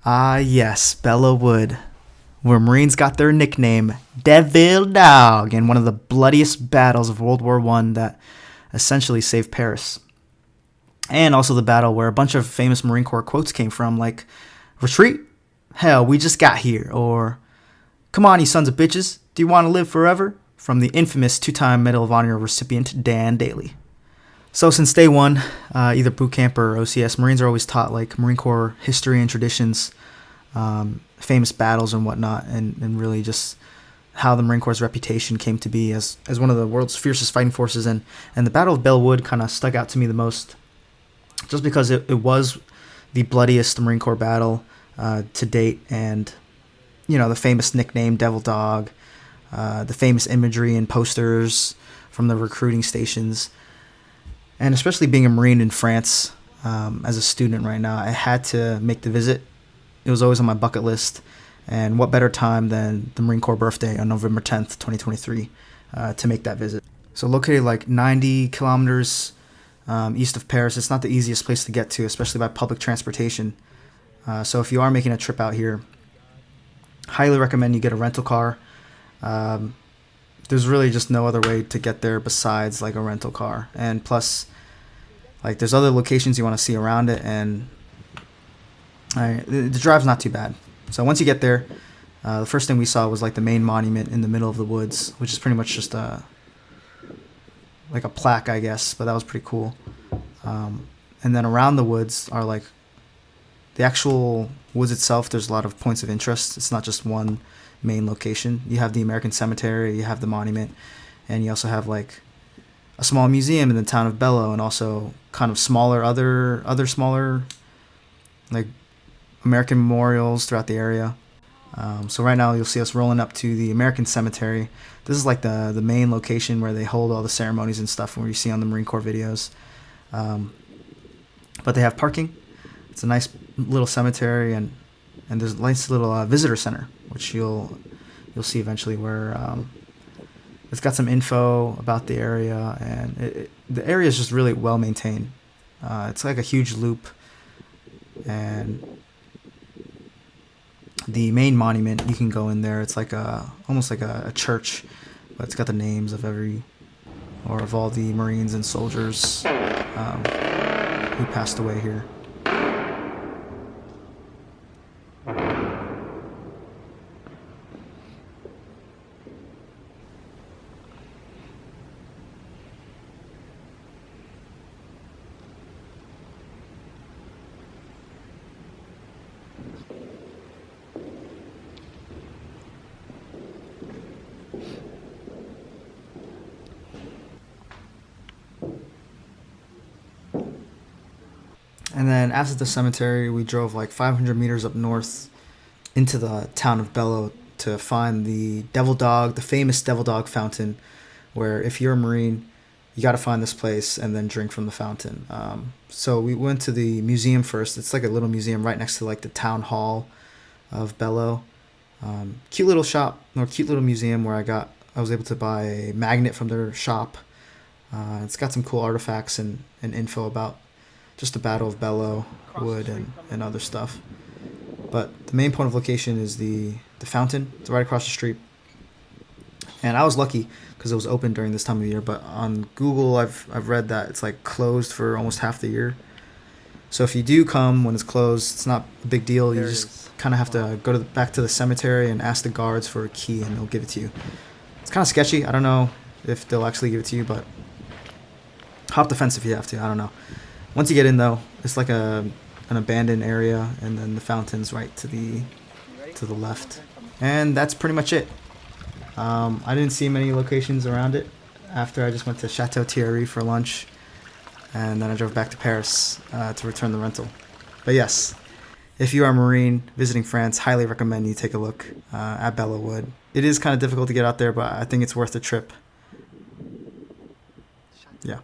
Ah, yes, Belleau Wood, where Marines got their nickname, Devil Dog, in one of the bloodiest battles of World War One that essentially saved Paris. And also the battle where a bunch of famous Marine Corps quotes came from, like, retreat? Hell, we just got here. Or, come on, you sons of bitches, do you want to live forever? From the infamous two-time Medal of Honor recipient, Dan Daly. So since day one, either boot camp or OCS, Marines are always taught like Marine Corps history and traditions, famous battles and whatnot, and really just how the Marine Corps' reputation came to be as one of the world's fiercest fighting forces. And the Battle of Belleau Wood kind of stuck out to me the most, just because it was the bloodiest Marine Corps battle to date, and the famous nickname Devil Dog, the famous imagery and posters from the recruiting stations. And especially being a Marine in France as a student right now, I had to make the visit. It was always on my bucket list. And what better time than the Marine Corps birthday on November 10th, 2023, to make that visit. So located like 90 kilometers east of Paris, it's not the easiest place to get to, especially by public transportation. So if you are making a trip out here, highly recommend you get a rental car. There's really just no other way to get there besides like a rental car. And plus, like, there's other locations you want to see around it, and the drive's not too bad. So once you get there, the first thing we saw was like the main monument in the middle of the woods, which is pretty much just like a plaque, I guess, but that was pretty cool. And then around the woods are like the actual woods itself. There's a lot of points of interest. It's not just one main location. You have the American Cemetery, you have the monument, and you also have like a small museum in the town of Belleau, and also kind of smaller other smaller like American memorials throughout the area. So right now you'll see us rolling up to the American Cemetery. This is like the main location where they hold all the ceremonies and stuff, where you see on the Marine Corps videos. But they have parking. It's a nice little cemetery, and there's a nice little visitor center, which you'll see eventually, where it's got some info about the area, and the area is just really well maintained. It's like a huge loop, and the main monument, you can go in there. It's like almost like a church, but it's got the names of all the Marines and soldiers who passed away here. And then after the cemetery, we drove like 500 meters up north into the town of Belleau to find the Devil Dog, the famous Devil Dog fountain, where if you're a Marine, you got to find this place and then drink from the fountain. So we went to the museum first. It's like a little museum right next to like the town hall of Belleau. Cute little shop, or cute little museum, where I was able to buy a magnet from their shop. It's got some cool artifacts and info about just the Battle of Belleau Wood and other stuff. But the main point of location is the fountain. It's right across the street. And I was lucky because it was open during this time of year. But on Google, I've read that it's like closed for almost half the year. So if you do come when it's closed, it's not a big deal. You just kind of have to go back to the cemetery and ask the guards for a key, and they'll give it to you. It's kind of sketchy. I don't know if they'll actually give it to you, but hop the fence if you have to. I don't know. Once you get in, though, it's like an abandoned area, and then the fountain's right to the left. And that's pretty much it. I didn't see many locations around it after I just went to Chateau Thierry for lunch, and then I drove back to Paris to return the rental. But yes, if you are a Marine visiting France, highly recommend you take a look at Belleau Wood. It is kind of difficult to get out there, but I think it's worth the trip. Yeah.